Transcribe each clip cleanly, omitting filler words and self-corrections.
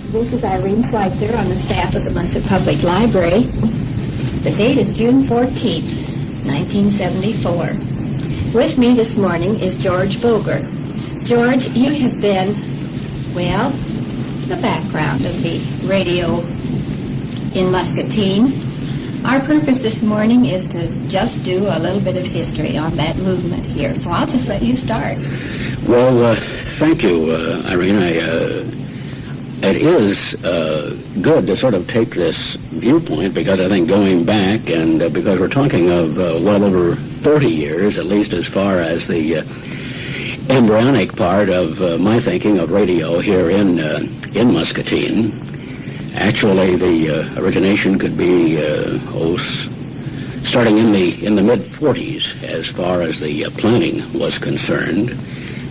This is Irene Schweitzer on the staff of the Muncie Public Library. The date is June 14th, 1974. With me this morning is George Volger. George, you have been, well, the background of the radio in Muscatine. Our purpose this morning is to just do a little bit of history on that movement here. So I'll just let you start. Well, thank you, Irene. It is good to sort of take this viewpoint because I think going back and because we're talking of well over 30 years, at least as far as the embryonic part of my thinking of radio here in Muscatine. Actually, the origination could be starting in the mid-40s as far as the planning was concerned.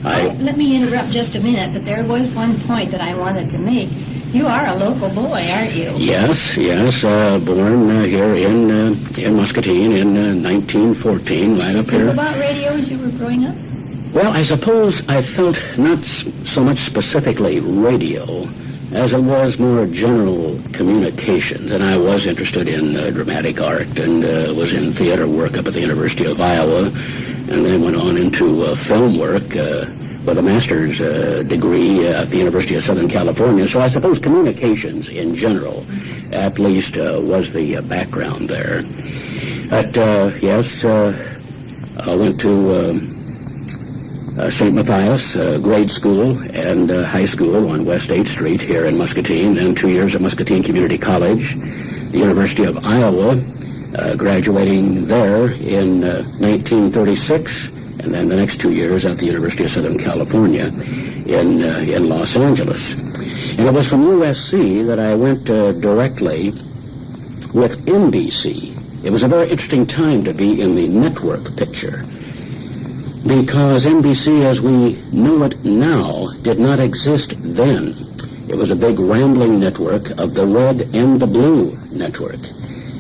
Let me interrupt just a minute, but there was one point that I wanted to make. You are a local boy, aren't you? Yes, born here in Muscatine in 1914, right up here. Did you think about radio as you were growing up? Well, I suppose I felt not so much specifically radio as it was more general communications, and I was interested in dramatic art and was in theater work up at the University of Iowa, and then went on into film work with a master's degree at the University of Southern California. So I suppose communications in general, at least, was the background there. But yes, I went to St. Matthias grade school and high school on West 8th Street here in Muscatine, then 2 years at Muscatine Community College, the University of Iowa, graduating there in 1936, and then the next 2 years at the University of Southern California in Los Angeles. And it was from USC that I went directly with NBC. It was a very interesting time to be in the network picture, because NBC as we know it now did not exist then. It was a big rambling network of the red and the blue network.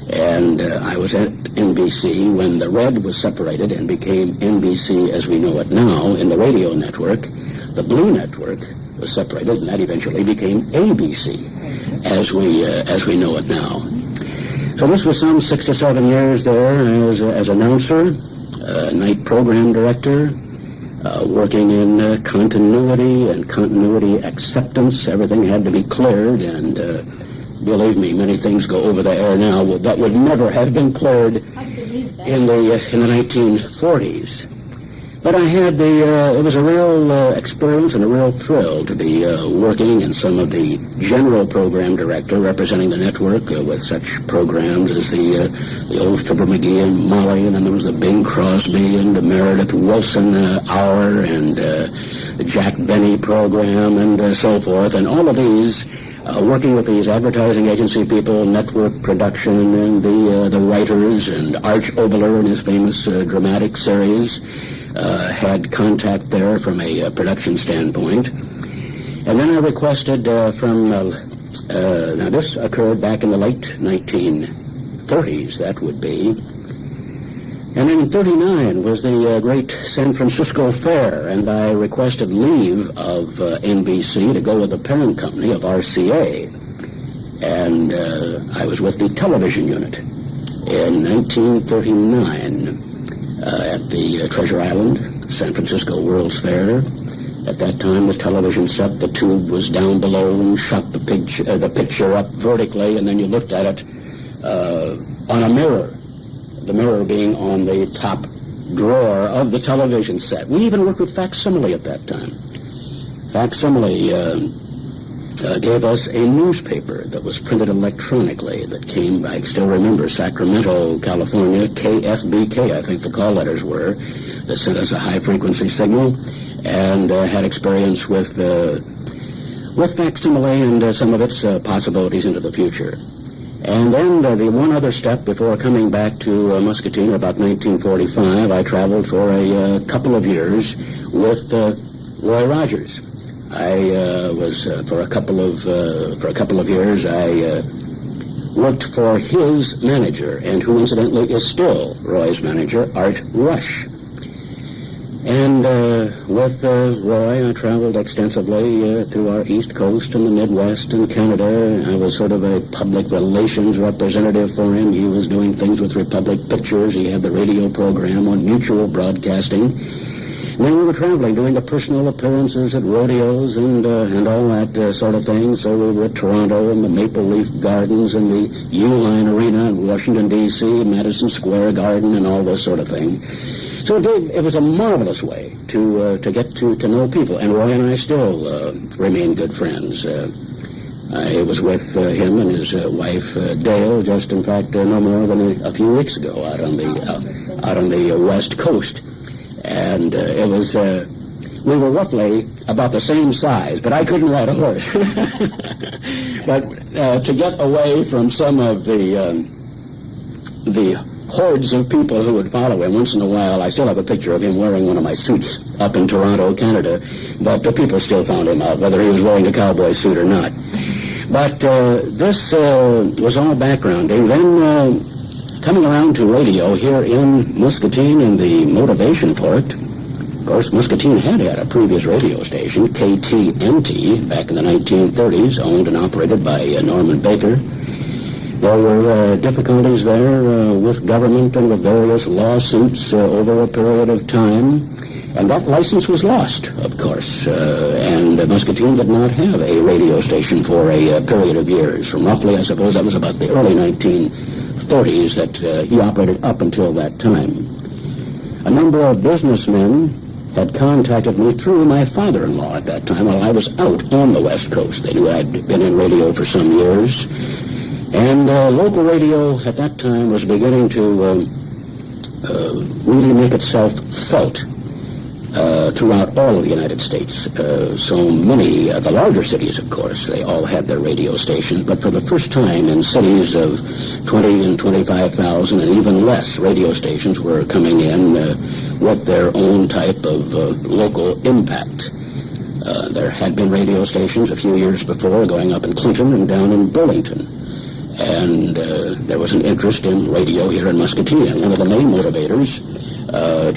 And I was at NBC when the red was separated and became NBC as we know it now in the radio network. The blue network was separated, and that eventually became ABC as we know it now. So this was some 6 to 7 years there as announcer, night program director, working in continuity and continuity acceptance. Everything had to be cleared, and believe me, many things go over the air now that would never have been cleared in the 1940s. But I had it was a real experience and a real thrill to be working in some of the general program director representing the network with such programs as the old Fibber McGee and Molly, and then there was the Bing Crosby and the Meredith Wilson Hour and the Jack Benny program and so forth, and all of these working with these advertising agency people, network production, and the writers, and Arch Oboler and his famous dramatic series, had contact there from a production standpoint. And then I requested from, now this occurred back in the late 1930s, that would be. And then in 1939 was the great San Francisco Fair, and I requested leave of NBC to go with the parent company of RCA. And I was with the television unit in 1939 at the Treasure Island, San Francisco World's Fair. At that time, the television set, the tube was down below and shot the picture up vertically, and then you looked at it on a mirror. The mirror being on the top drawer of the television set. We even worked with facsimile at that time. Facsimile gave us a newspaper that was printed electronically that came, I still remember, Sacramento, California, KFBK, I think the call letters were, that sent us a high-frequency signal, and had experience with facsimile and some of its possibilities into the future. And then the one other step before coming back to Muscatine about 1945, I traveled for a couple of years with Roy Rogers. I was for a couple of years. I worked for his manager, and who incidentally is still Roy's manager, Art Rush. And with Roy, I traveled extensively through our East Coast and the Midwest and Canada. I was sort of a public relations representative for him. He was doing things with Republic Pictures. He had the radio program on Mutual Broadcasting. And then we were traveling, doing the personal appearances at rodeos and all that sort of thing. So we were at Toronto and the Maple Leaf Gardens and the Uline Arena in Washington, D.C., Madison Square Garden and all this sort of thing. So it was a marvelous way to get to know people, and Roy and I still remain good friends. I was with him and his wife Dale just, in fact, no more than a few weeks ago out on the West Coast, and it was we were roughly about the same size, but I couldn't ride a horse. But to get away from some of the hordes of people who would follow him. Once in a while, I still have a picture of him wearing one of my suits up in Toronto, Canada, but the people still found him out, whether he was wearing a cowboy suit or not. But this was all backgrounding. Then coming around to radio here in Muscatine in the Motivation Port. Of course, Muscatine had a previous radio station, KTNT, back in the 1930s, owned and operated by Norman Baker. There were difficulties there with government and with various lawsuits over a period of time, and that license was lost, of course, and Muscatine did not have a radio station for a period of years. From roughly, I suppose, that was about the early 1930s that he operated up until that time. A number of businessmen had contacted me through my father-in-law at that time while I was out on the West Coast. They knew I'd been in radio for some years. And local radio at that time was beginning to really make itself felt throughout all of the United States. So many, the larger cities, of course, they all had their radio stations, but for the first time in cities of 20 and 25,000 and even less, radio stations were coming in with their own type of local impact. There had been radio stations a few years before going up in Clinton and down in Burlington. And there was an interest in radio here in Muscatine. And one of the main motivators,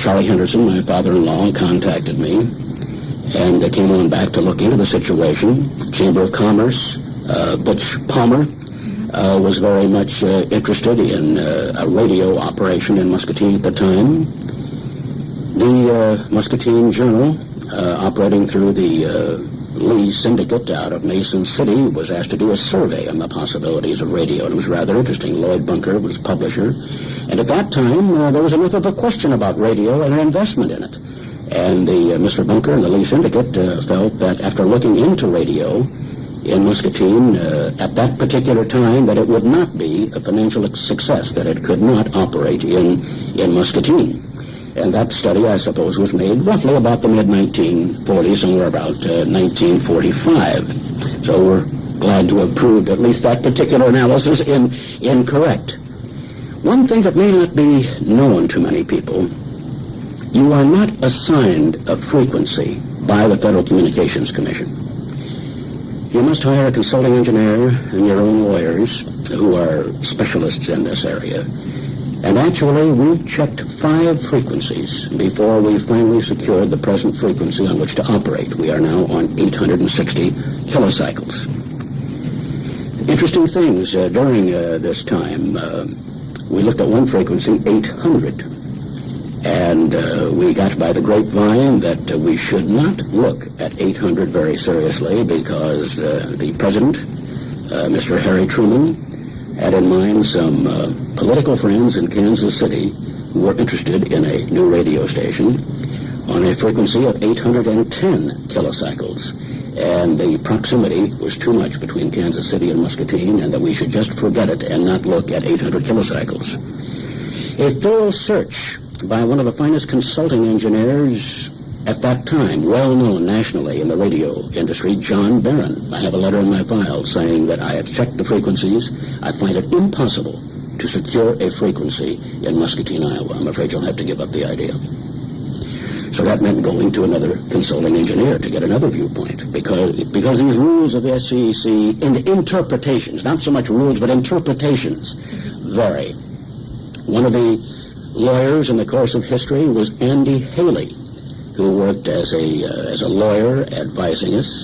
Charlie Henderson, my father-in-law, contacted me and came on back to look into the situation. Chamber of Commerce, Butch Palmer, was very much interested in a radio operation in Muscatine at the time. The Muscatine Journal, operating through the Lee Syndicate out of Mason City, was asked to do a survey on the possibilities of radio, and it was rather interesting. Lloyd Bunker was publisher, and at that time there was enough of a question about radio and an investment in it. And Mr. Bunker and the Lee Syndicate felt that after looking into radio in Muscatine at that particular time, that it would not be a financial success, that it could not operate in Muscatine. And that study, I suppose, was made roughly about the mid-1940s, somewhere about 1945. So we're glad to have proved at least that particular analysis incorrect. One thing that may not be known to many people, you are not assigned a frequency by the Federal Communications Commission. You must hire a consulting engineer and your own lawyers who are specialists in this area. And actually, we checked 5 frequencies before we finally secured the present frequency on which to operate. We are now on 860 kilocycles. Interesting things during this time. We looked at one frequency, 800. And we got by the grapevine that we should not look at 800 very seriously because the president, Mr. Harry Truman, had in mind some political friends in Kansas City who were interested in a new radio station on a frequency of 810 kilocycles. And the proximity was too much between Kansas City and Muscatine, and that we should just forget it and not look at 800 kilocycles. A thorough search by one of the finest consulting engineers at that time, well known nationally in the radio industry, John Barron. I have a letter in my file saying that I have checked the frequencies. I find it impossible to secure a frequency in Muscatine, Iowa. I'm afraid you'll have to give up the idea. So that meant going to another consulting engineer to get another viewpoint, because these rules of the SCEC and interpretations, not so much rules, but interpretations, vary. One of the lawyers in the course of history was Andy Haley, who worked as a lawyer advising us.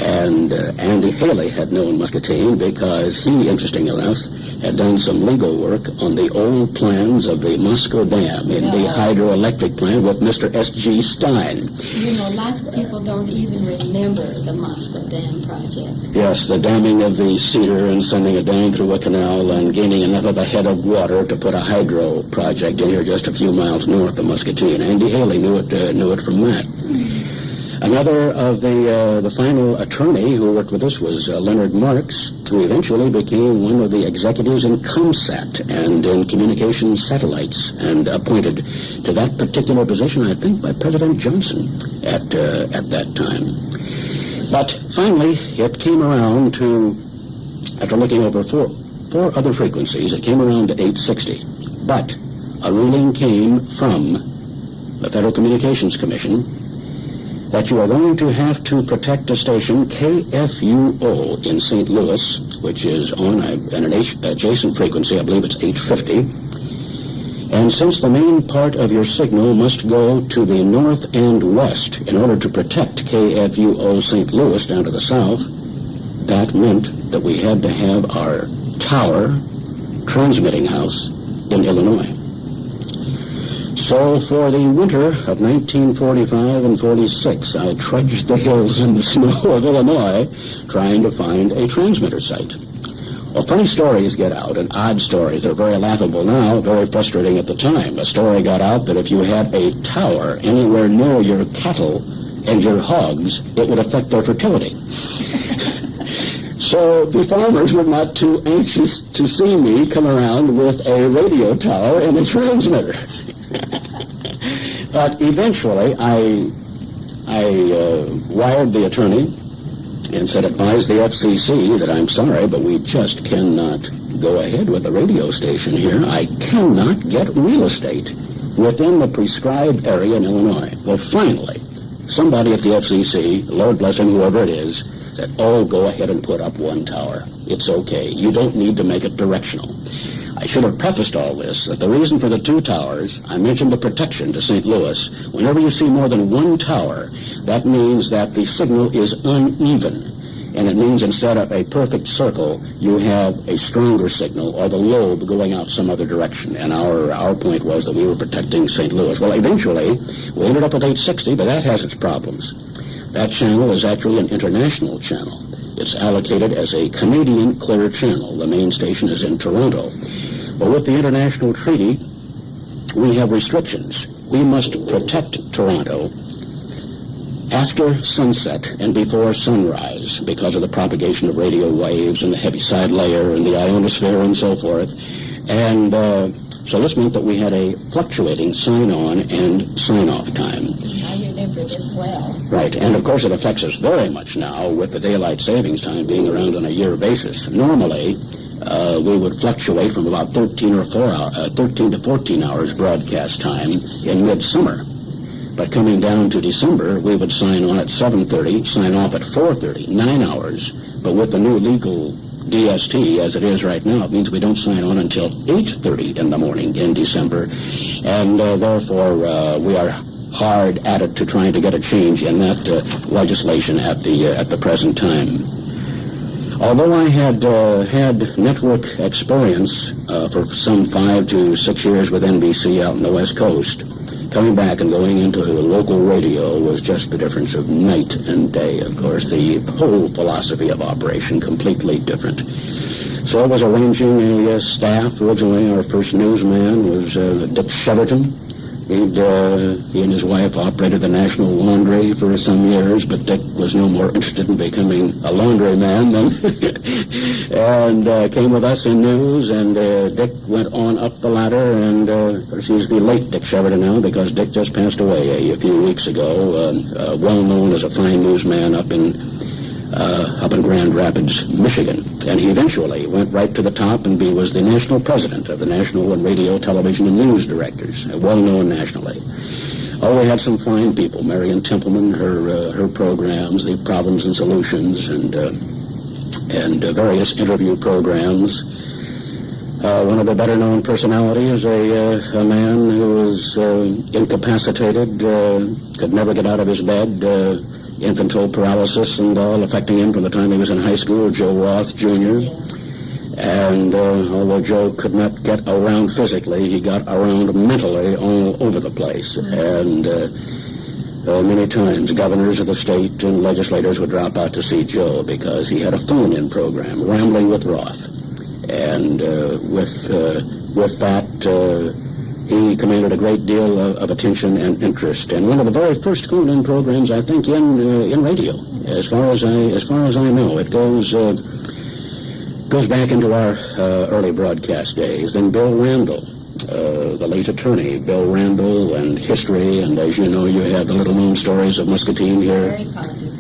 And Andy Haley had known Muscatine because he, interesting enough, had done some legal work on the old plans of the Moscow Dam in the hydroelectric plant with Mr. S.G. Stein. You know, lots of people don't even remember the Moscow Dam project. Yes, the damming of the Cedar and sending it down through a canal and gaining enough of a head of water to put a hydro project in here just a few miles north of Muscatine. Andy Haley knew it from that. Another of the final attorney who worked with us was Leonard Marks, who eventually became one of the executives in ComSat and in communication satellites, and appointed to that particular position, I think, by President Johnson at that time. But finally, it came around to, after looking over four other frequencies, it came around to 860. But a ruling came from the Federal Communications Commission that you are going to have to protect a station, KFUO, in St. Louis, which is on an adjacent frequency, I believe it's 850. And since the main part of your signal must go to the north and west in order to protect KFUO St. Louis down to the south, that meant that we had to have our tower transmitting house in Illinois. So for the winter of 1945 and 46, I trudged the hills in the snow of Illinois trying to find a transmitter site. Well, funny stories get out, and odd stories. They're very laughable now, very frustrating at the time. A story got out that if you had a tower anywhere near your cattle and your hogs, it would affect their fertility. So the farmers were not too anxious to see me come around with a radio tower and a transmitter. But eventually, I wired the attorney and said, advise the FCC that I'm sorry, but we just cannot go ahead with the radio station here. I cannot get real estate within the prescribed area in Illinois. Well, finally, somebody at the FCC, Lord bless him, whoever it is, said, oh, go ahead and put up one tower. It's okay. You don't need to make it directional. I should have prefaced all this that the reason for the two towers, I mentioned the protection to St. Louis. Whenever you see more than one tower, that means that the signal is uneven. And it means instead of a perfect circle, you have a stronger signal or the lobe going out some other direction. And our point was that we were protecting St. Louis. Well, eventually, we ended up with 860, but that has its problems. That channel is actually an international channel. It's allocated as a Canadian clear channel. The main station is in Toronto. But with the international treaty, we have restrictions. We must protect Toronto after sunset and before sunrise because of the propagation of radio waves and the heaviside layer and the ionosphere and so forth. And so this meant that we had a fluctuating sign-on and sign-off time. I remember this well. Right, and of course it affects us very much now with the daylight savings time being around on a year basis. Normally, we would fluctuate from about 13 to 14 hours broadcast time in midsummer. But coming down to December, we would sign on at 7:30, sign off at 4:30, 9 hours. But with the new legal DST, as it is right now, it means we don't sign on until 8:30 in the morning in December. And therefore, we are hard at it to trying to get a change in that legislation at the present time. Although I had network experience for some 5 to 6 years with NBC out in the West Coast, coming back and going into local radio was just the difference of night and day. Of course, the whole philosophy of operation completely different. So I was arranging a staff. Originally, our first newsman was Dick Sheverton. He and his wife operated the National Laundry for some years, but Dick was no more interested in becoming a laundryman and came with us in news, and Dick went on up the ladder, and of course he's the late Dick Sheverton now because Dick just passed away a few weeks ago, well known as a fine newsman up in Grand Rapids, Michigan. And he eventually went right to the top and was the national president of the National and Radio, Television, and News Directors, well known nationally. Oh, we had some fine people. Marion Templeman, her programs, the Problems and Solutions, and various interview programs. One of the better-known personalities, a man who was incapacitated, could never get out of his bed, infantile paralysis and all affecting him from the time he was in high school, Joe Roth, Jr. And although Joe could not get around physically, he got around mentally all over the place. And many times governors of the state and legislators would drop out to see Joe because he had a phone-in program, Rambling with Roth. And with that, he commanded a great deal of attention and interest. And one of the very first phone-in programs, I think, in radio, as far as I know, it goes back into our early broadcast days. Then Bill Randall, the late attorney, Bill Randall, and history, and as you know, you have the little-known stories of Muscatine here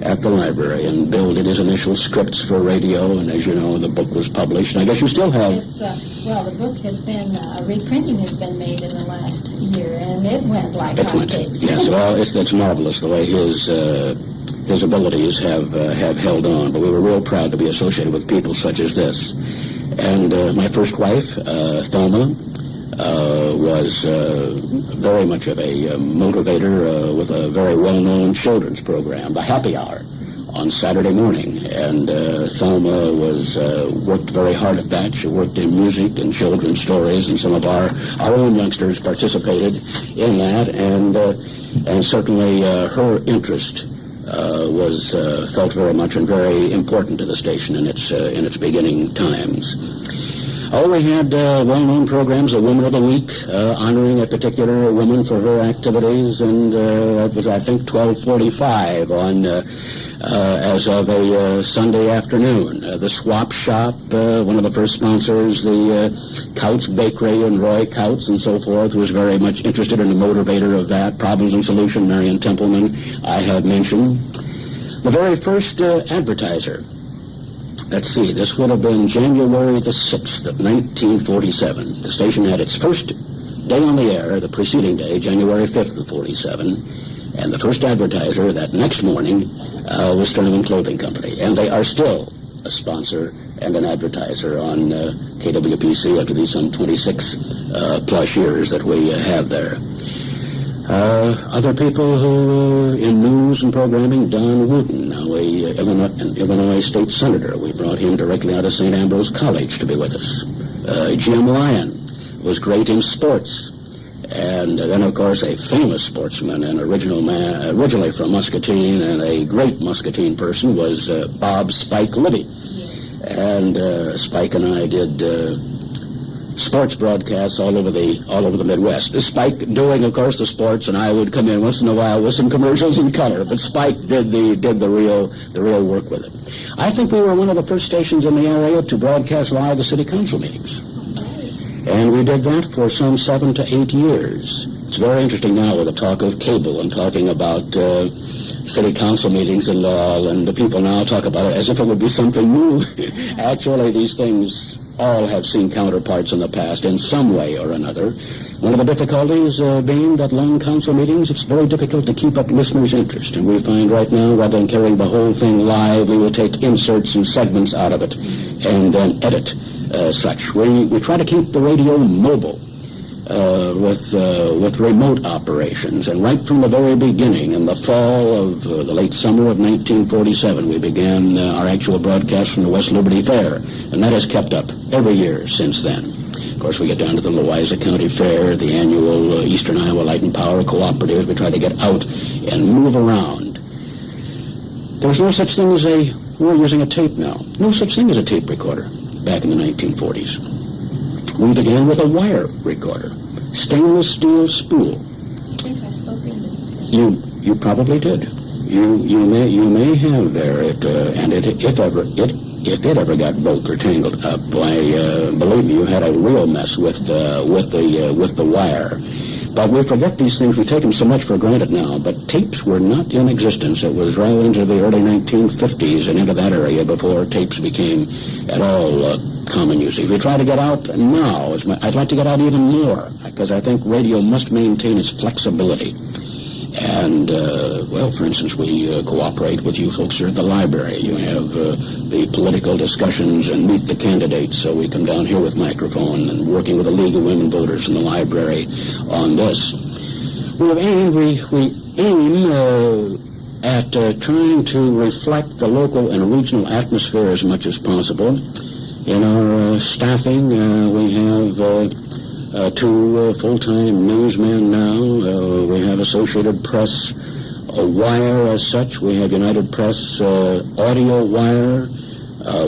at the library, and Bill did his initial scripts for radio, and as you know, the book was published. And I guess you still have... Well, the book has been, reprinting has been made in the last year, and it went like hotcakes. Yes, well, it's marvelous the way his abilities have held on, but we were real proud to be associated with people such as this. And my first wife, Thelma, was very much of a motivator with a very well-known children's program, The Happy Hour, on Saturday morning. And Thelma worked very hard at that. She worked in music and children's stories, and some of our own youngsters participated in that. And certainly her interest was felt very much and very important to the station in its beginning times. Oh, we had well-known programs, the Woman of the Week, honoring a particular woman for her activities, and that was, I think, 12:45 on as of a Sunday afternoon. The Swap Shop, one of the first sponsors, the Couts Bakery and Roy Couts and so forth, was very much interested in the motivator of that. Problems and Solution, Marion Templeman, I have mentioned. The very first advertiser. Let's see, this would have been January the 6th of 1947. The station had its first day on the air, the preceding day, January 5th of 47, and the first advertiser that next morning was Sternman Clothing Company, and they are still a sponsor and an advertiser on KWPC after these some 26 plus years that we have there. Other people who, in news and programming, Don Wooten, now an Illinois state senator. We brought him directly out of St. Ambrose College to be with us. Jim Lyon was great in sports. And then, of course, a famous sportsman and originally from Muscatine, and a great Muscatine person was Bob Spike Libby. And Spike and I did sports broadcasts all over the Midwest. Spike doing, of course, the sports, and I would come in once in a while with some commercials in color. But Spike did the real work with it. I think we were one of the first stations in the area to broadcast live the city council meetings, and we did that for some 7 to 8 years. It's very interesting now with the talk of cable and talking about city council meetings and all, and the people now talk about it as if it would be something new. Actually, these things all have seen counterparts in the past in some way or another. One of the difficulties being that long council meetings, it's very difficult to keep up listeners' interest. And we find right now, rather than carrying the whole thing live, we will take inserts and segments out of it and then edit such. We try to keep the radio mobile with remote operations. And right from the very beginning, in the fall of the late summer of 1947, we began our actual broadcast from the West Liberty Fair. And that has kept up every year since then. Of course, we get down to the Louisa County Fair, the annual Eastern Iowa Light and Power Cooperative. We try to get out and move around. There's no such thing as we're using a tape now, no such thing as a tape recorder back in the 1940s. We began with a wire recorder, stainless steel spool. I think I spoke into that. You probably did. You may have there it, and if it ever got broke or tangled up, believe me, you had a real mess with the wire. But we forget these things. We take them so much for granted now. But tapes were not in existence. It was well into the early 1950s and into that area before tapes became at all common usage. We try to get out now. I'd like to get out even more because I think radio must maintain its flexibility. And, well, for instance, we cooperate with you folks here at the library. You have the political discussions and meet the candidates. So we come down here with microphone and working with the League of Women Voters in the library on this. We aim at trying to reflect the local and regional atmosphere as much as possible. In our staffing, we have 2 full-time newsmen now. We have Associated Press Wire as such. We have United Press Audio Wire.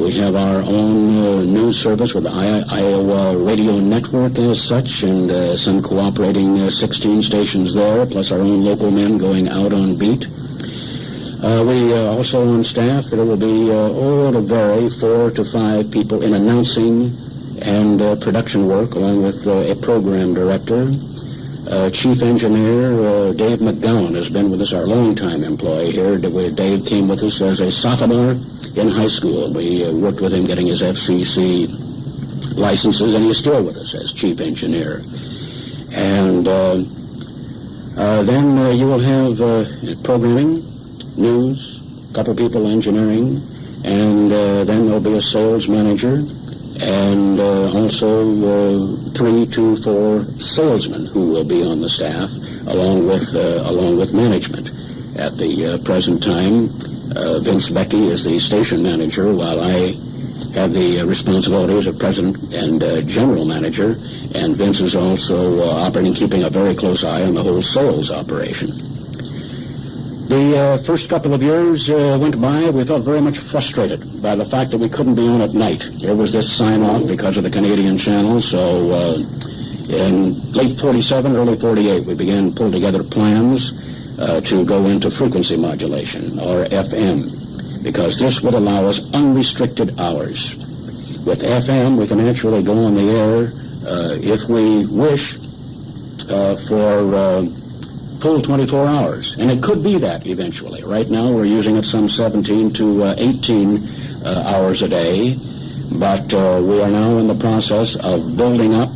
We have our own news service with the Iowa Radio Network as such, and some cooperating 16 stations there, plus our own local men going out on beat. We also on staff, there will be, it'll vary, 4 to 5 people in announcing and production work, along with a program director. Chief engineer Dave McGowan has been with us, our longtime employee here. Dave came with us as a sophomore in high school. We worked with him getting his FCC licenses, and he's still with us as chief engineer. And then you will have programming, news, a couple people engineering, and then there'll be a sales manager, and also 3 to 4 salesmen who will be on the staff, along with management. At the present time, Vince Becky is the station manager, while I have the responsibilities of president and general manager, and Vince is also keeping a very close eye on the whole sales operation. The first couple of years went by. We felt very much frustrated by the fact that we couldn't be on at night. There was this sign-off because of the Canadian channel, so in late 47, early 48, we began to pull together plans to go into frequency modulation, or FM, because this would allow us unrestricted hours. With FM, we can actually go on the air, if we wish, for full 24 hours. And it could be that eventually. Right now, we're using it some 17 to 18 hours a day, but we are now in the process of building up.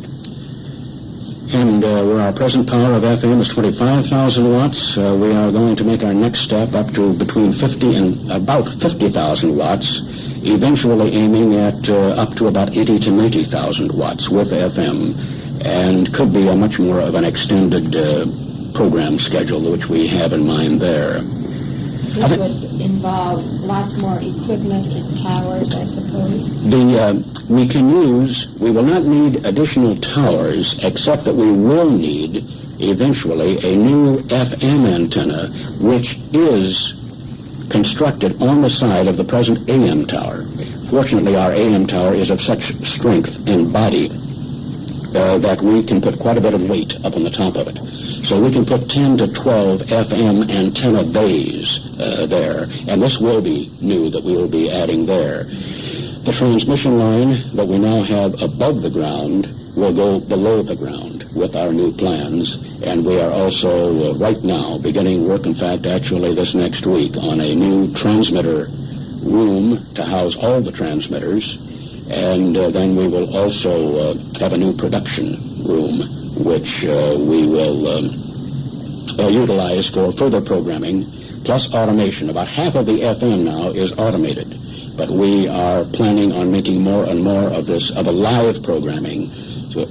And where our present power of FM is 25,000 watts, we are going to make our next step up to between 50 and about 50,000 watts, eventually aiming at up to about 80 to 90,000 watts with FM, and could be a much more of an extended program schedule, which we have in mind there. This would involve lots more equipment and towers, I suppose. We will not need additional towers, except that we will need eventually a new FM antenna, which is constructed on the side of the present AM tower. Fortunately, our AM tower is of such strength and body that we can put quite a bit of weight up on the top of it. So we can put 10 to 12 FM antenna bays there, and this will be new that we will be adding there. The transmission line that we now have above the ground will go below the ground with our new plans, and we are also right now beginning work, in fact, actually this next week, on a new transmitter room to house all the transmitters, and then we will also have a new production room, which we will utilize for further programming, plus automation. About half of the FM now is automated, but we are planning on making more and more of this, of a live programming,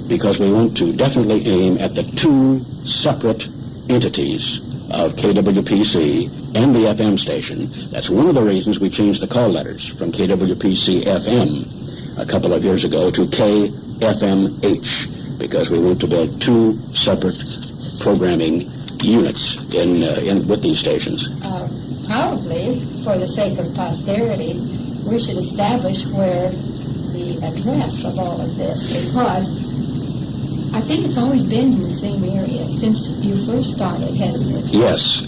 because we want to definitely aim at the 2 separate entities of KWPC and the FM station. That's one of the reasons we changed the call letters from KWPC FM a couple of years ago to KFMH, because we want to build 2 separate programming units in with these stations. Probably, for the sake of posterity, we should establish where the address of all of this, because I think it's always been in the same area since you first started, hasn't it? Yes.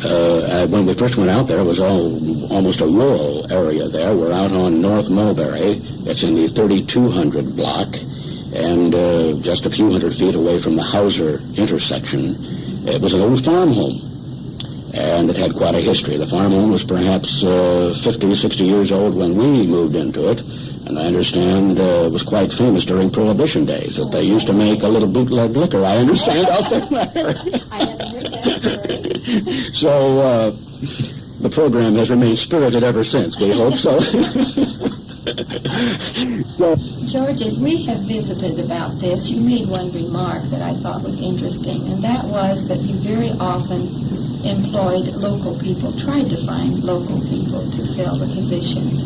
When we first went out there, it was almost a rural area there. We're out on North Mulberry. It's in the 3200 block, and just a few hundred feet away from the Hauser intersection. It was an old farm home, and it had quite a history. The farm home was perhaps 50, 60 years old when we moved into it, and I understand it was quite famous during Prohibition days, that they used to make a little bootleg liquor, I understand, out there. I haven't heard that story. So the program has remained spirited ever since, we hope so. George, as we have visited about this, you made one remark that I thought was interesting, and that was that you very often employed local people, tried to find local people to fill the positions.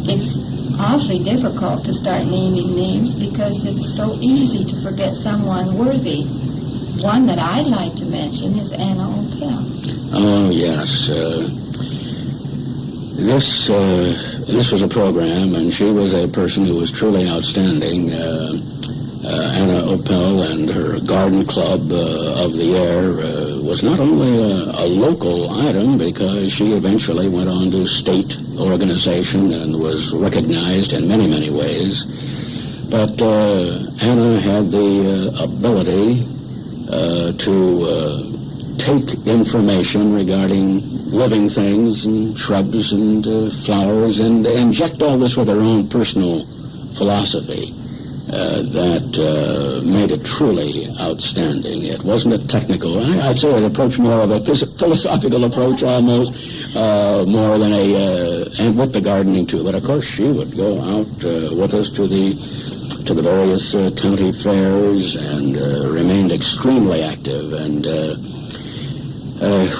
It's awfully difficult to start naming names because it's so easy to forget someone worthy. One that I'd like to mention is Anna Opel. Oh, yes. This was a program, and she was a person who was truly outstanding. Anna Opel and her garden club of the air was not only a local item because she eventually went on to state organization and was recognized in many, many ways. But Anna had the ability to take information regarding living things and shrubs and flowers and inject all this with her own personal philosophy that made it truly outstanding. It wasn't a technical, I'd say it approached more of a philosophical approach almost, more than and with the gardening too. But of course she would go out with us to the various county fairs and remained extremely active and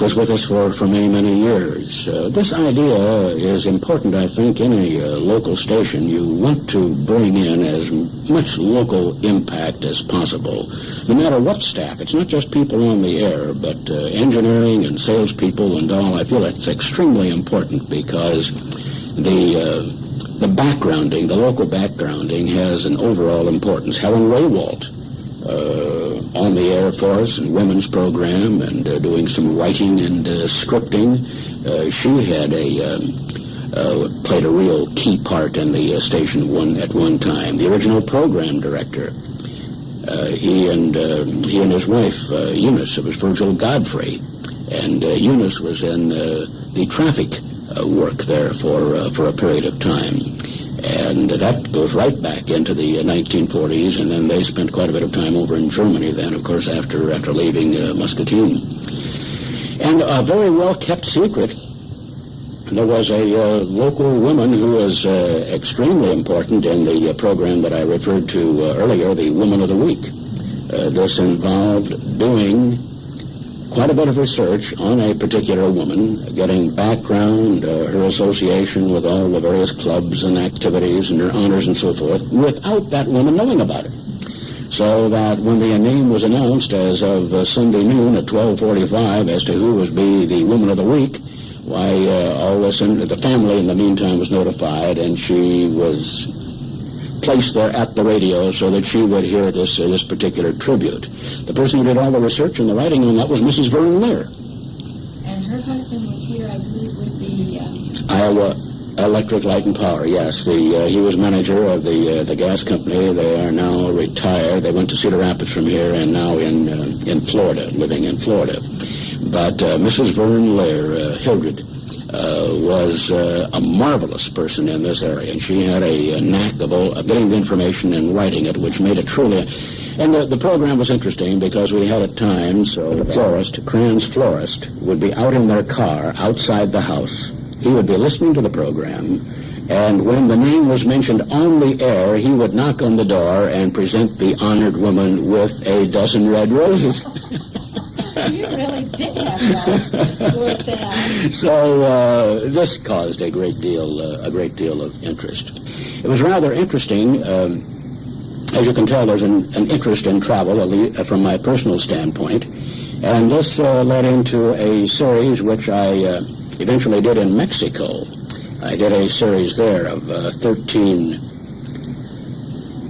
was with us for many, many years. This idea is important, I think, in a local station. You want to bring in as much local impact as possible, no matter what staff. It's not just people on the air, but engineering and salespeople and all. I feel that's extremely important because the backgrounding, the local backgrounding has an overall importance. Helen Raywalt, on the air for us and women's program and doing some writing and scripting. She had played a real key part in the station at one time. The original program director, he and his wife Eunice, it was Virgil Godfrey, and Eunice was in the traffic work there for a period of time. And that goes right back into the 1940s, and then they spent quite a bit of time over in Germany then, of course, after leaving Muscatine. And a very well-kept secret, there was a local woman who was extremely important in the program that I referred to earlier, the Woman of the Week. This involved doing quite a bit of research on a particular woman, getting background, her association with all the various clubs and activities and her honors and so forth, without that woman knowing about it. So that when the name was announced as of Sunday noon at 12:45 as to who would be the Woman of the Week, why, all this, and the family in the meantime was notified, and she was placed there at the radio so that she would hear this particular tribute. The person who did all the research and the writing on that was Mrs. Vern Lear. And her husband was here, I believe, with the Iowa Electric Light and Power. Yes, he was manager of the gas company. They are now retired. They went to Cedar Rapids from here and now in Florida, living in Florida. But Mrs. Vern Lear, Hildred, was a marvelous person in this area, and she had a knack of getting the information and writing it, which made it truly. And the program was interesting because we had at times the florist, Kranz florist, would be out in their car outside the house. He would be listening to the program, and when the name was mentioned on the air, he would knock on the door and present the honored woman with a dozen red roses. You really did have that worked out. So this caused a great deal of interest. It was rather interesting. As you can tell, there's an interest in travel, at least from my personal standpoint, and this led into a series which I eventually did in Mexico. I did a series there of 13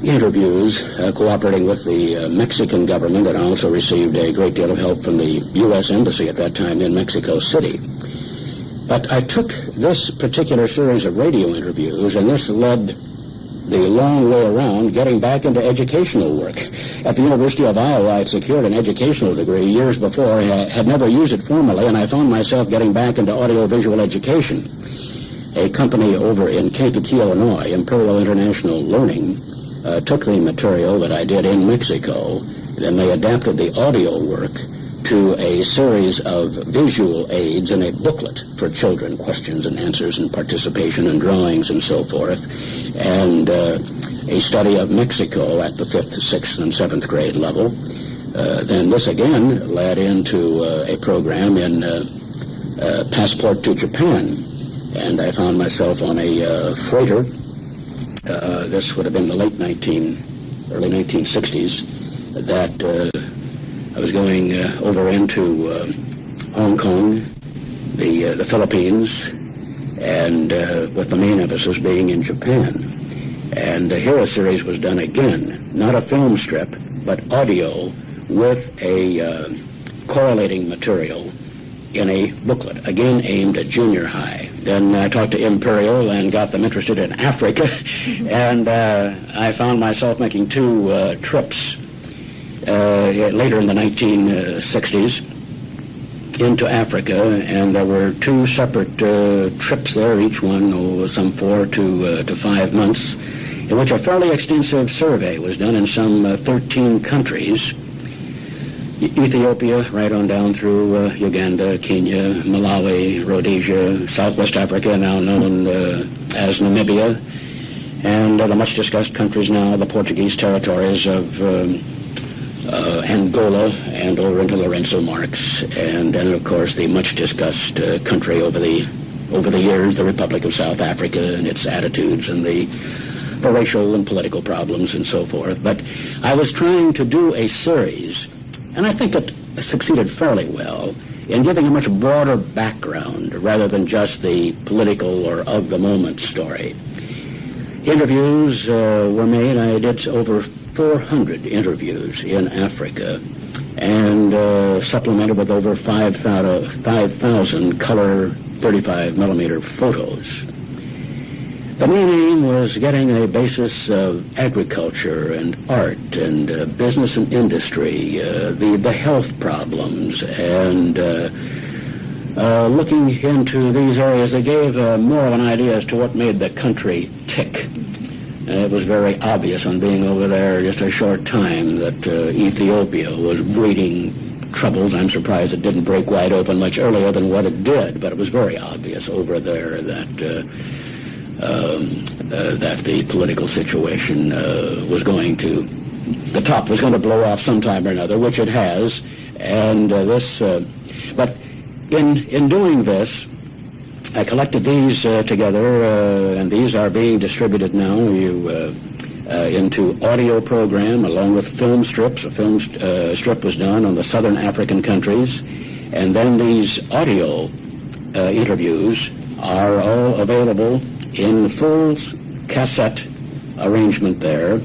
interviews cooperating with the Mexican government, and I also received a great deal of help from the U.S. Embassy at that time in Mexico City. But I took this particular series of radio interviews, and this led the long way around getting back into educational work. At the University of Iowa, I'd secured an educational degree years before, had never used it formally, and I found myself getting back into audiovisual education. A company over in Kankakee, Illinois, Imperial International Learning, took the material that I did in Mexico, then they adapted the audio work to a series of visual aids in a booklet for children, questions and answers and participation and drawings and so forth, and a study of Mexico at the 5th, 6th, and 7th grade level. Then this again led into a program in Passport to Japan, and I found myself on a freighter. This would have been the early 1960s, that I was going over into Hong Kong, the Philippines, and with the main emphasis being in Japan. And here a series was done again, not a film strip, but audio with a correlating material in a booklet, again aimed at junior high. Then I talked to Imperial and got them interested in Africa, and I found myself making two trips later in the 1960s into Africa, and there were two separate trips there, each one some 4 to 5 months, in which a fairly extensive survey was done in some 13 countries. Ethiopia, right on down through Uganda, Kenya, Malawi, Rhodesia, Southwest Africa, now known as Namibia, and the much-discussed countries now, the Portuguese territories of Angola and over into Lorenzo Marx, and then, of course, the much-discussed country over the years, the Republic of South Africa, and its attitudes and the racial and political problems and so forth. But I was trying to do a series, and I think it succeeded fairly well in giving a much broader background rather than just the political or of-the-moment story. Interviews were made. I did over 400 interviews in Africa, and supplemented with over 5,000 color 35-millimeter photos. The main aim was getting a basis of agriculture and art and business and industry, the health problems, and looking into these areas that gave more of an idea as to what made the country tick. It was very obvious on being over there just a short time that Ethiopia was breeding troubles. I'm surprised it didn't break wide open much earlier than what it did, but it was very obvious over there that the political situation the top was going to blow off sometime or another, which it has. And but in doing this, I collected these together, and these are being distributed now into audio program along with film strips. A film strip was done on the southern African countries, and then these audio interviews are all available in full cassette arrangement there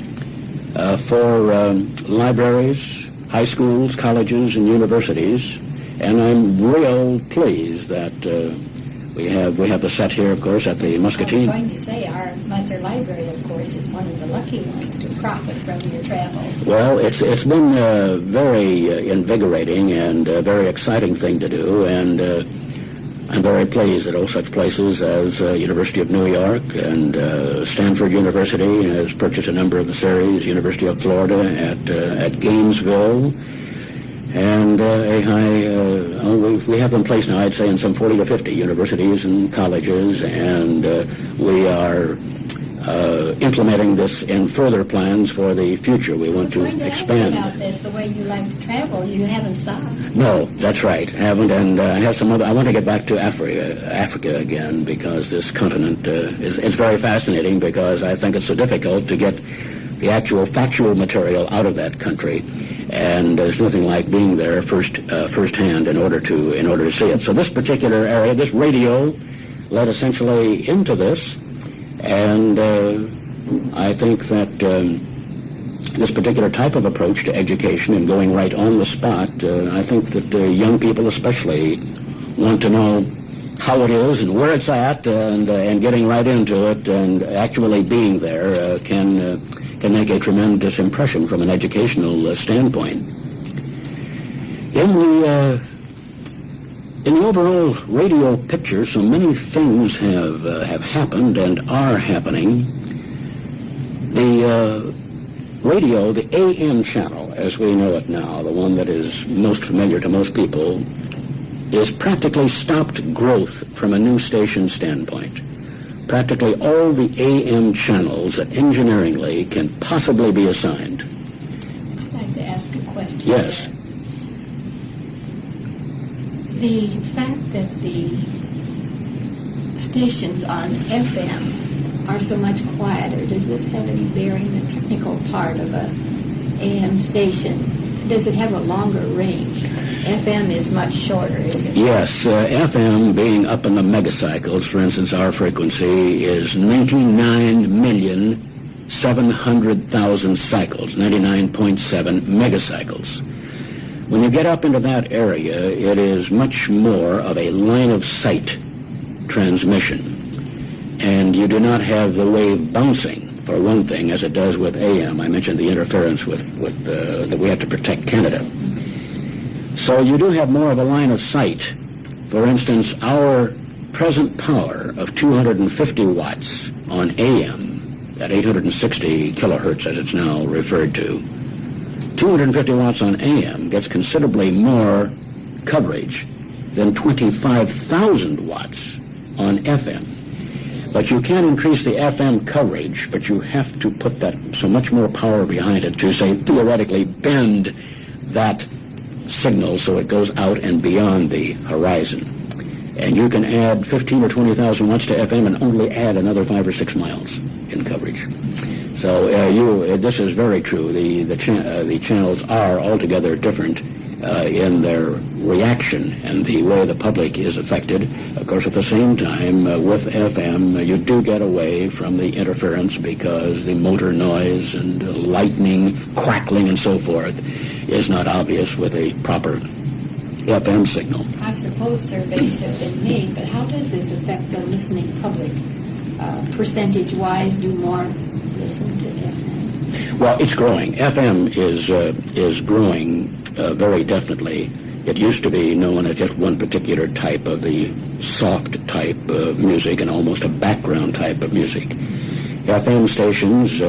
for libraries, high schools, colleges, and universities. And I'm real pleased that we have the set here, of course, at the Muscatine. I was going to say, our Munster Library, of course, is one of the lucky ones to profit from your travels. Well, it's been a very invigorating and very exciting thing to do, and I'm very pleased that all such places as University of New York and Stanford University has purchased a number of the series, University of Florida at Gainesville, and we have them placed now, I'd say, in some 40 or 50 universities and colleges, and we are implementing this in further plans for the future. We want to expand. Ask about this, the way you like to travel, you haven't stopped. No, that's right, haven't, and I have some other. I want to get back to Africa again, because this continent is very fascinating, because I think it's so difficult to get the actual factual material out of that country. And there's nothing like being there firsthand in order to see it. So this particular area, this radio, led essentially into this, and I think that this particular type of approach to education and going right on the spot, I think that young people especially want to know how it is and where it's at, and getting right into it and actually being there can make a tremendous impression from an educational standpoint. In the overall radio picture, so many things have happened and are happening. The radio, the AM channel, as we know it now, the one that is most familiar to most people, is practically stopped growth from a new station standpoint. Practically all the AM channels that engineeringly can possibly be assigned. I'd like to ask a question. Yes. There. The fact that the stations on FM are so much quieter, does this have any bearing on the technical part of a AM station? Does it have a longer range? FM is much shorter, isn't it? Yes, FM being up in the megacycles, for instance, our frequency is 99,700,000 cycles, 99.7 megacycles. When you get up into that area, it is much more of a line of sight transmission. And you do not have the wave bouncing, for one thing, as it does with AM. I mentioned the interference that we have to protect Canada. So you do have more of a line of sight. For instance, our present power of 250 watts on AM, at 860 kilohertz as it's now referred to, 250 watts on AM gets considerably more coverage than 25,000 watts on FM. But you can increase the FM coverage, but you have to put that so much more power behind it to, say, theoretically bend that signal so it goes out and beyond the horizon. And you can add 15 or 20,000 watts to FM and only add another 5 or 6 miles in coverage. So this is very true. The channels are altogether different in their reaction and the way the public is affected. Of course, at the same time, with FM, you do get away from the interference because the motor noise and lightning, crackling, and so forth is not obvious with a proper FM signal. I suppose surveys have been made, but how does this affect the listening public? Percentage-wise, do more listen to FM? Well, it's growing. FM is growing very definitely. It used to be known as just one particular type of the soft type of music and almost a background type of music. FM stations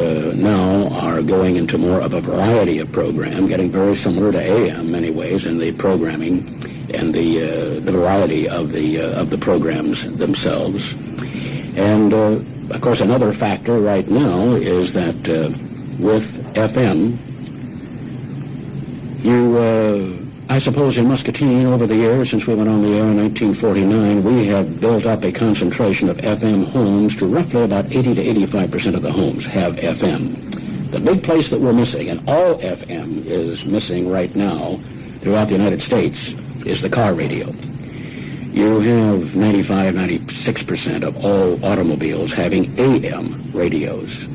now are going into more of a variety of program, getting very similar to AM in many ways in the programming and the variety of the programs themselves. And of course, another factor right now is that with FM, I suppose in Muscatine over the years, since we went on the air in 1949, we have built up a concentration of FM homes to roughly about 80 to 85% of the homes have FM. The big place that we're missing, and all FM is missing right now throughout the United States, is the car radio. You have 95, 96% of all automobiles having AM radios.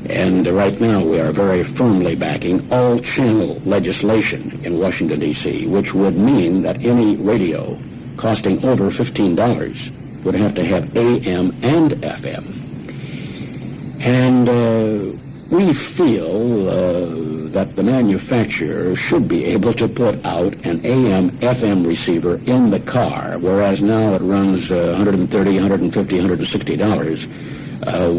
And right now we are very firmly backing all-channel legislation in Washington, D.C., which would mean that any radio costing over $15 would have to have AM and FM. And we feel that the manufacturer should be able to put out an AM-FM receiver in the car, whereas now it runs $130, $150, $160.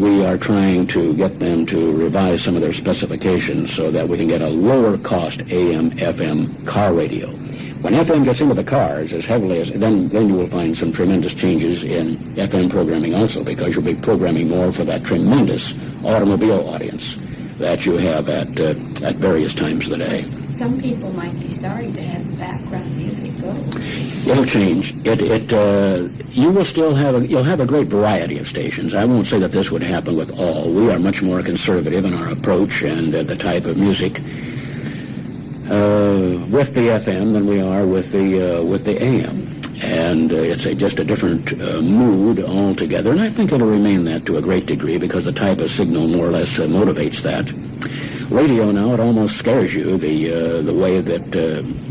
We are trying to get them to revise some of their specifications so that we can get a lower-cost AM-FM car radio. When FM gets into the cars as heavily as, then you will find some tremendous changes in FM programming also, because you'll be programming more for that tremendous automobile audience that you have at various times of the day. Some people might be sorry to have background music go. It'll change. You will still you'll have a great variety of stations. I won't say that this would happen with all. We are much more conservative in our approach and the type of music with the FM than we are with the AM. And it's just a different mood altogether. And I think it'll remain that to a great degree because the type of signal more or less motivates that. Radio now, it almost scares you, the way that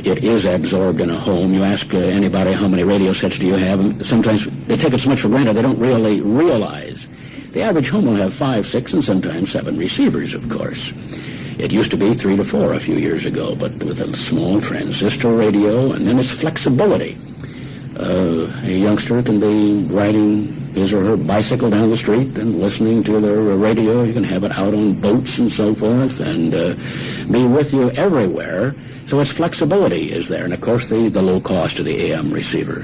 it is absorbed in a home. You ask anybody how many radio sets do you have, and sometimes they take it so much for granted they don't really realize. The average home will have 5, 6, and sometimes 7 receivers, of course. It used to be 3 to 4 a few years ago, but with a small transistor radio, and then its flexibility. A youngster can be riding his or her bicycle down the street and listening to their radio. You can have it out on boats and so forth, and be with you everywhere. So its flexibility is there, and of course the low cost of the AM receiver.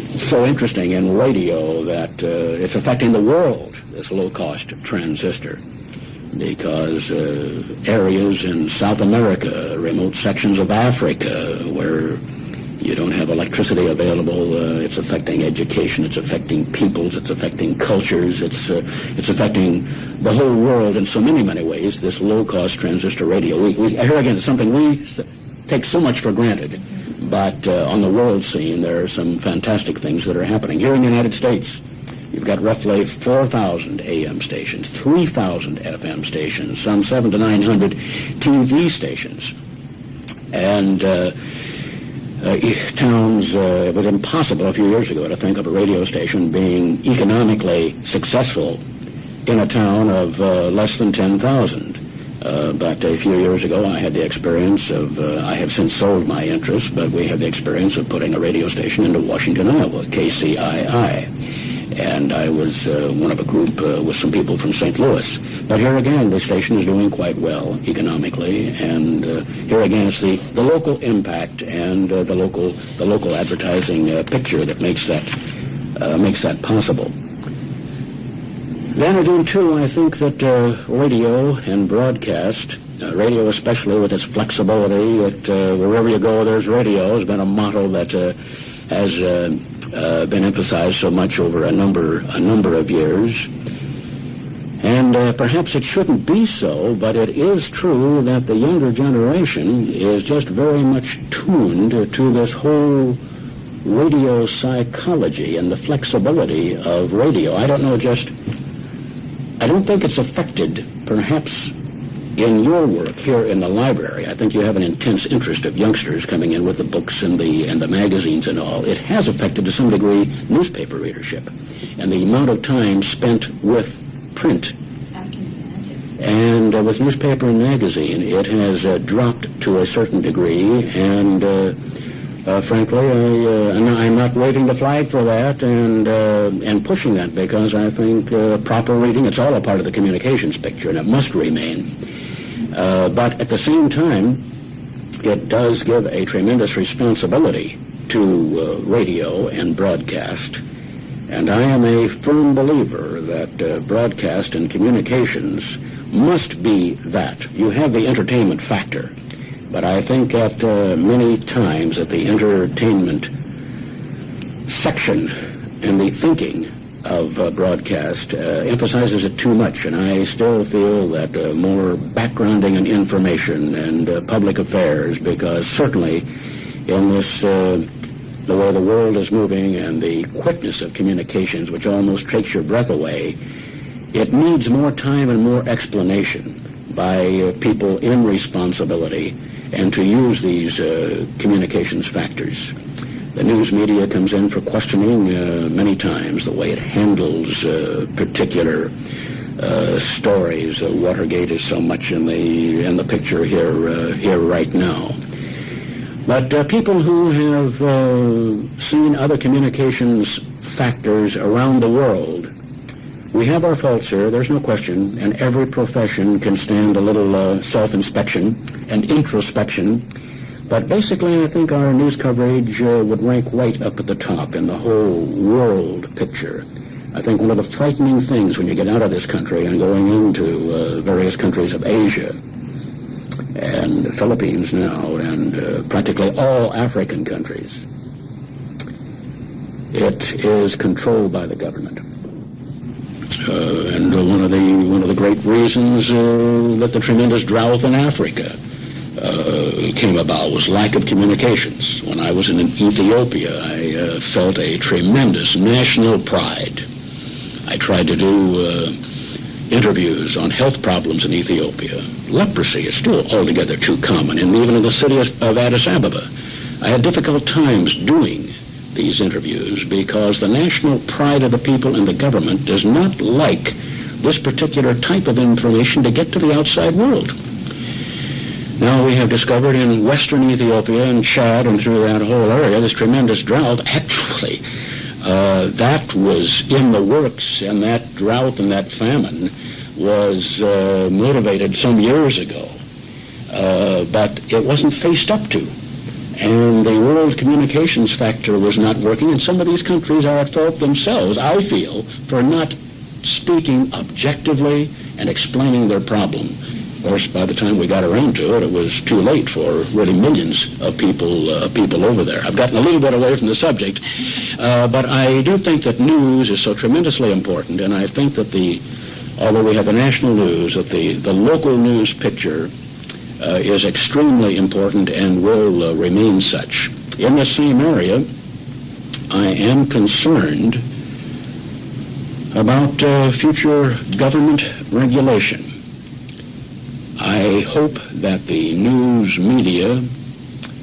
So interesting in radio that it's affecting the world, this low-cost transistor, because areas in South America, remote sections of Africa where you don't have electricity available, it's affecting education, it's affecting peoples, it's affecting cultures, it's affecting the whole world in so many ways, this low-cost transistor radio. Here again, it's something we take so much for granted. But on the world scene, there are some fantastic things that are happening. Here in the United States, you've got roughly 4,000 AM stations, 3,000 FM stations, some 700 to 900 TV stations. And towns, it was impossible a few years ago to think of a radio station being economically successful in a town of less than 10,000. But a few years ago, I had the experience of, I have since sold my interest, but we had the experience of putting a radio station into Washington, Iowa, KCII. And I was one of a group with some people from St. Louis. But here again, the station is doing quite well economically. And here again, it's the local impact and the local advertising picture that makes that possible. Then again, too, I think that radio and broadcast, radio especially with its flexibility, wherever you go there's radio, has been a motto that has been emphasized so much over a number of years. And perhaps it shouldn't be so, but it is true that the younger generation is just very much tuned to this whole radio psychology and the flexibility of radio. I don't think it's affected, perhaps, in your work here in the library. I think you have an intense interest of youngsters coming in with the books and the magazines and all. It has affected, to some degree, newspaper readership and the amount of time spent with print. I can imagine. And with newspaper and magazine, it has dropped to a certain degree, and frankly, I'm not waving the flag for that and pushing that, because I think proper reading, it's all a part of the communications picture, and it must remain. But at the same time, it does give a tremendous responsibility to radio and broadcast. And I am a firm believer that broadcast and communications must be that. You have the entertainment factor. But I think at many times at the entertainment section and the thinking of broadcast emphasizes it too much, and I still feel that more backgrounding and information and public affairs, because certainly in this, the way the world is moving and the quickness of communications, which almost takes your breath away, it needs more time and more explanation by people in responsibility, and to use these communications factors. The news media comes in for questioning many times, the way it handles particular stories. Watergate is so much in the picture here right now. But people who have seen other communications factors around the world, we have our faults here, there's no question, and every profession can stand a little self-inspection and introspection. But basically, I think our news coverage would rank right up at the top in the whole world picture. I think one of the frightening things when you get out of this country and going into various countries of Asia and the Philippines now and practically all African countries, it is controlled by the government. And one of the great reasons that the tremendous drought in Africa came about was lack of communications. When I was in Ethiopia, I felt a tremendous national pride. I tried to do interviews on health problems in Ethiopia. Leprosy is still altogether too common, and even in the city of Addis Ababa. I had difficult times doing these interviews because the national pride of the people and the government does not like this particular type of information to get to the outside world. Now we have discovered in western Ethiopia and Chad and through that whole area this tremendous drought. Actually, That was in the works, and that drought and that famine was motivated some years ago. But it wasn't faced up to. And the world communications factor was not working, and some of these countries are at fault themselves, I feel, for not speaking objectively and explaining their problem. Of course, by the time we got around to it, it was too late for really millions of people over there. I've gotten a little bit away from the subject, but I do think that news is so tremendously important, and I think that although we have the national news, that the local news picture is extremely important and will remain such. In the same area, I am concerned about future government regulation. I hope that the news media,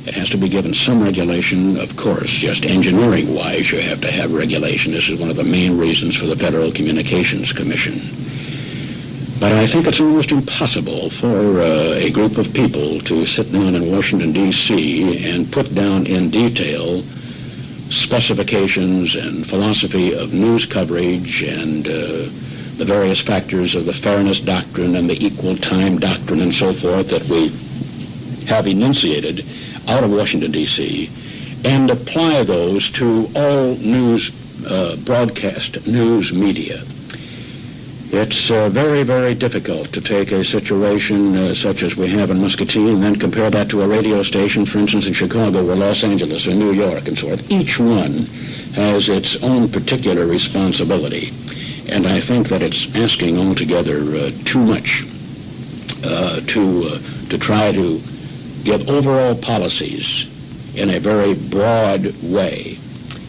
it has to be given some regulation, of course. Just engineering-wise, you have to have regulation. This is one of the main reasons for the Federal Communications Commission. But I think it's almost impossible for a group of people to sit down in Washington, D.C. and put down in detail specifications and philosophy of news coverage and the various factors of the fairness doctrine and the equal time doctrine and so forth that we have enunciated out of Washington, D.C., and apply those to all news broadcast news media. It's very, very difficult to take a situation such as we have in Muscatine and then compare that to a radio station, for instance, in Chicago or Los Angeles or New York and so forth. Each one has its own particular responsibility, and I think that it's asking altogether too much to try to give overall policies in a very broad way.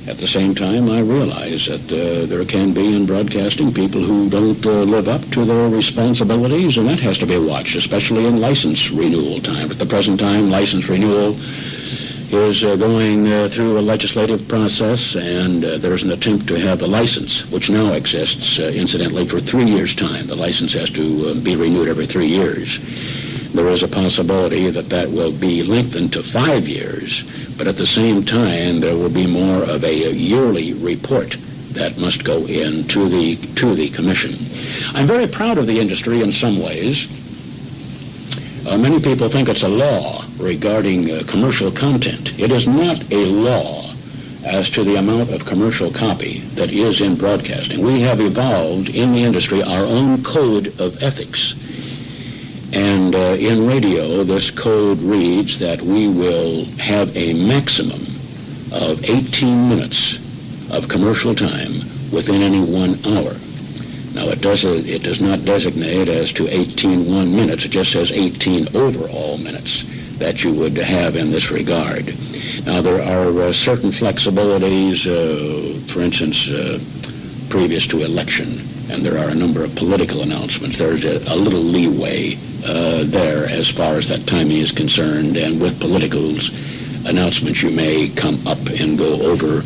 At the same time, I realize that there can be in broadcasting people who don't live up to their responsibilities, and that has to be watched, especially in license renewal time. At the present time, license renewal is going through a legislative process, and there's an attempt to have the license, which now exists, incidentally, for 3 years' time. The license has to be renewed every 3 years. There is a possibility that that will be lengthened to 5 years, but at the same time, there will be more of a yearly report that must go in to the commission. I'm very proud of the industry in some ways. Many people think it's a law regarding commercial content. It is not a law as to the amount of commercial copy that is in broadcasting. We have evolved in the industry our own code of ethics. And in radio, this code reads that we will have a maximum of 18 minutes of commercial time within any 1 hour. Now, it does not designate as to 18 1 minutes. It just says 18 overall minutes that you would have in this regard. Now, there are certain flexibilities, for instance, previous to election, and there are a number of political announcements. There's a little leeway there as far as that timing is concerned, and with politicals announcements you may come up and go over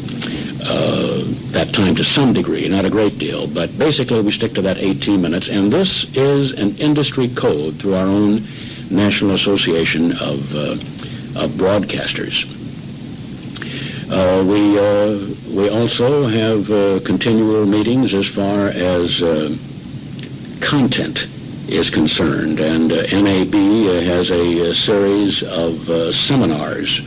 that time to some degree, not a great deal, but basically we stick to that 18 minutes, and this is an industry code through our own National Association of Broadcasters. We also have continual meetings as far as content is concerned, and NAB has a series of seminars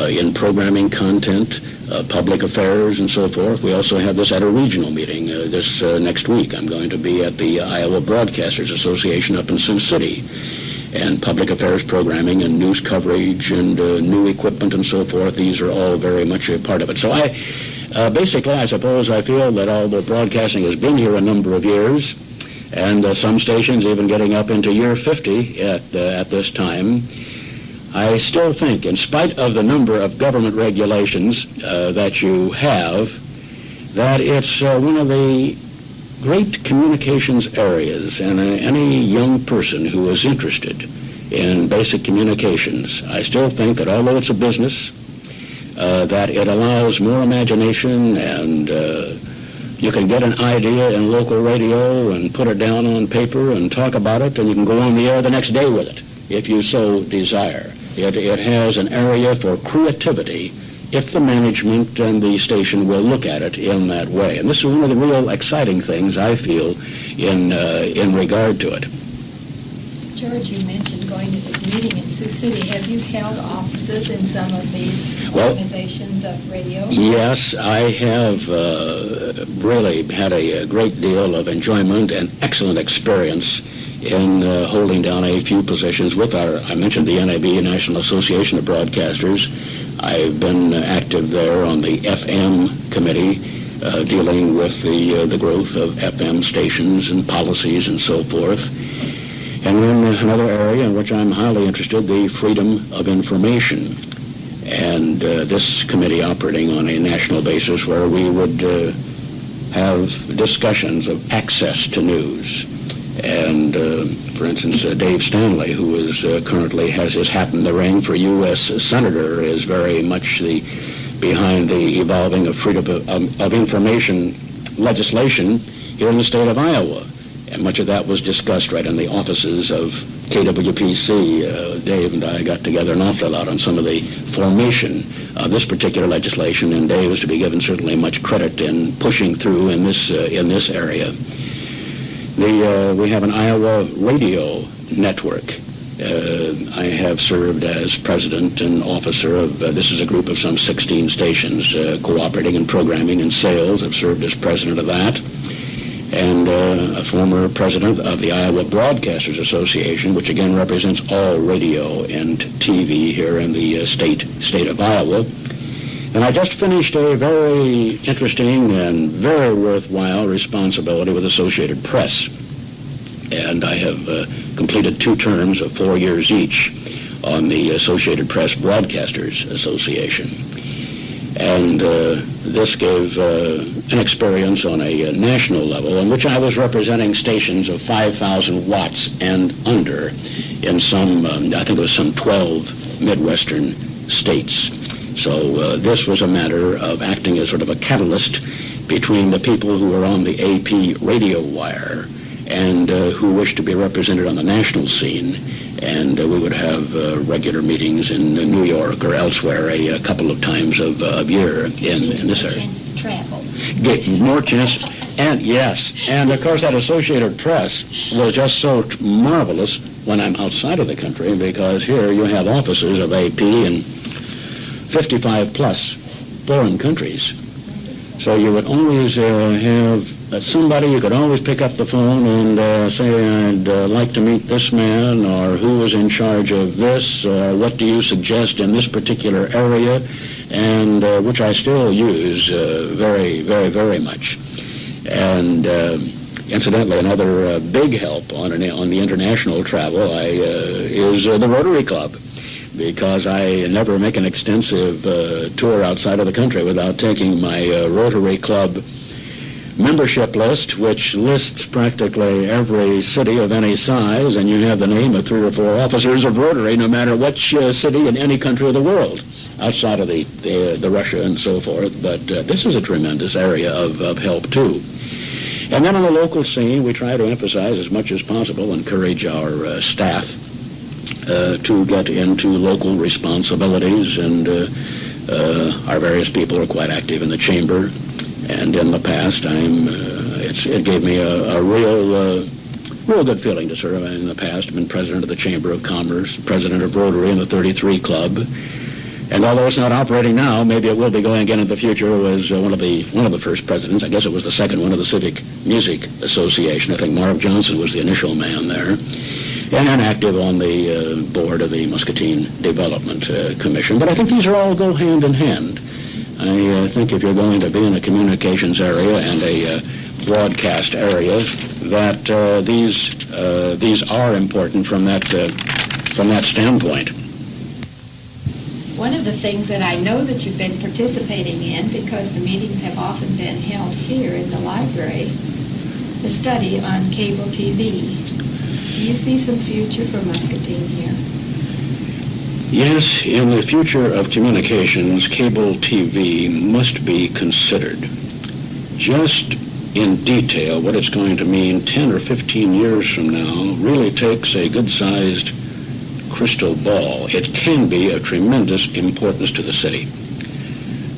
in programming content, public affairs, and so forth. We also have this at a regional meeting this next week. I'm going to be at the Iowa Broadcasters Association up in Sioux City, and public affairs programming and news coverage and new equipment and so forth. These are all very much a part of it. So basically, I suppose I feel that although broadcasting has been here a number of years, and some stations even getting up into year 50 at this time, I still think, in spite of the number of government regulations that you have, that it's one of the great communications areas, and any young person who is interested in basic communications, I still think that although it's a business, that it allows more imagination, and you can get an idea in local radio and put it down on paper and talk about it, and you can go on the air the next day with it, if you so desire. It has an area for creativity if the management and the station will look at it in that way. And this is one of the real exciting things I feel in regard to it. George, you mentioned going to this meeting in Sioux City. Have you held offices in some of these organizations of radio? Yes, I have really had a great deal of enjoyment and excellent experience in holding down a few positions with I mentioned the NAB, National Association of Broadcasters. I've been active there on the FM committee, dealing with the growth of FM stations and policies and so forth. And then another area in which I'm highly interested, the freedom of information. And this committee operating on a national basis where we would have discussions of access to news. And, for instance, Dave Stanley, who is currently has his hat in the ring for U.S. Senator, is very much behind the evolving of freedom of information legislation here in the state of Iowa. And much of that was discussed right in the offices of KWPC. Dave and I got together an awful lot on some of the formation of this particular legislation, and Dave is to be given certainly much credit in pushing through in this area. We have an Iowa radio network. I have served as president and officer of, this is a group of some 16 stations cooperating in programming and sales. I've served as president of that. And a former president of the Iowa Broadcasters Association, which again represents all radio and TV here in the state of Iowa. And I just finished a very interesting and very worthwhile responsibility with Associated Press. And I have completed 2 terms of 4 years each on the Associated Press Broadcasters Association. And this gave an experience on a national level in which I was representing stations of 5,000 watts and under in some, I think it was some 12 Midwestern states. So this was a matter of acting as sort of a catalyst between the people who are on the AP radio wire and who wish to be represented on the national scene. And we would have regular meetings in New York or elsewhere a couple of times of year in this area. Chance to travel. Get more chance, and yes, and of course that Associated Press was just so marvelous when I'm outside of the country, because here you have offices of AP in 55 plus foreign countries. So you would always have somebody, you could always pick up the phone and say, I'd like to meet this man, or who is in charge of this, what do you suggest in this particular area, and which I still use very, very, very much. And incidentally, another big help on the international travel is the Rotary Club, because I never make an extensive tour outside of the country without taking my Rotary Club membership list, which lists practically every city of any size, and you have the name of 3 or 4 officers of Rotary, no matter which city in any country of the world, outside of the Russia and so forth. But this is a tremendous area of help, too. And then on the local scene, we try to emphasize as much as possible, encourage our staff to get into local responsibilities, and our various people are quite active in the chamber. And in the past, it gave me a real good feeling to serve. In the past, I've been president of the Chamber of Commerce, president of Rotary and the 33 Club. And although it's not operating now, maybe it will be going again in the future, was one of the first presidents. I guess it was the second one of the Civic Music Association. I think Marv Johnson was the initial man there. And active on the board of the Muscatine Development Commission. But I think these all go hand in hand. I think if you're going to be in a communications area and a broadcast area, that these are important from that standpoint. One of the things that I know that you've been participating in, because the meetings have often been held here in the library, the study on cable TV. Do you see some future for Muscatine here? Yes, in the future of communications, cable TV must be considered. Just in detail what it's going to mean 10 or 15 years from now really takes a good-sized crystal ball. It can be of tremendous importance to the city.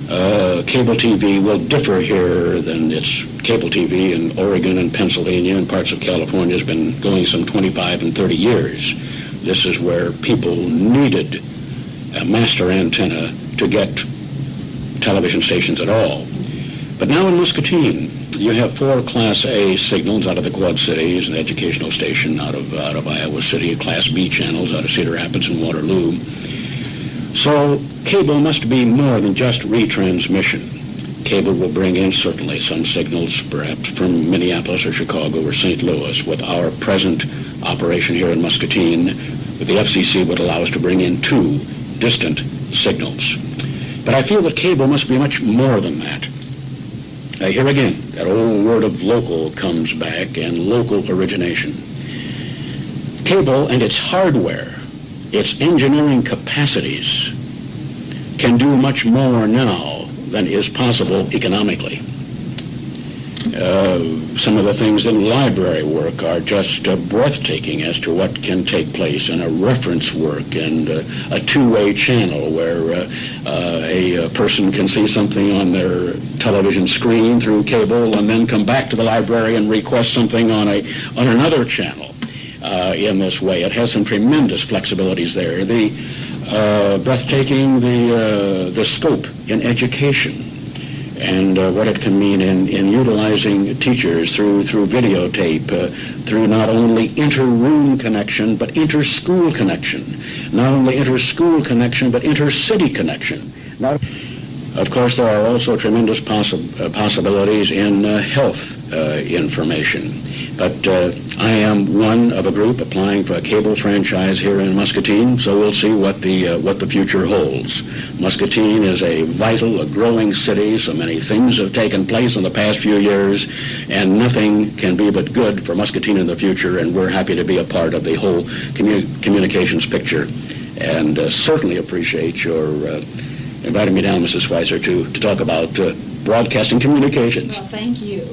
Cable TV will differ here than its cable TV in Oregon and Pennsylvania and parts of California has been going some 25 and 30 years. This is where people needed a master antenna to get television stations at all. But now in Muscatine, you have 4 Class A signals out of the Quad Cities, an educational station out of Iowa City, Class B channels out of Cedar Rapids and Waterloo. So cable must be more than just retransmission. Cable will bring in certainly some signals, perhaps from Minneapolis or Chicago or St. Louis. With our present operation here in Muscatine, the FCC would allow us to bring in 2 distant signals. But I feel that cable must be much more than that. Here again, that old word of local comes back, and local origination. Cable and its hardware, its engineering capacities, can do much more now than is possible economically. Some of the things in library work are just breathtaking as to what can take place in a reference work and a two-way channel where a person can see something on their television screen through cable and then come back to the library and request something on another channel in this way. It has some tremendous flexibilities there. The breathtaking, the scope in education, and what it can mean in utilizing teachers through videotape, through not only inter-room connection, but inter-school connection. Not only inter-school connection, but inter-city connection. Of course, there are also tremendous possibilities in health information. But I am one of a group applying for a cable franchise here in Muscatine, so we'll see what the future holds. Muscatine is a vital, a growing city. So many things have taken place in the past few years, and nothing can be but good for Muscatine in the future, and we're happy to be a part of the whole communications picture. And certainly appreciate your inviting me down, Mrs. Schweitzer, to talk about broadcasting communications. Well, thank you.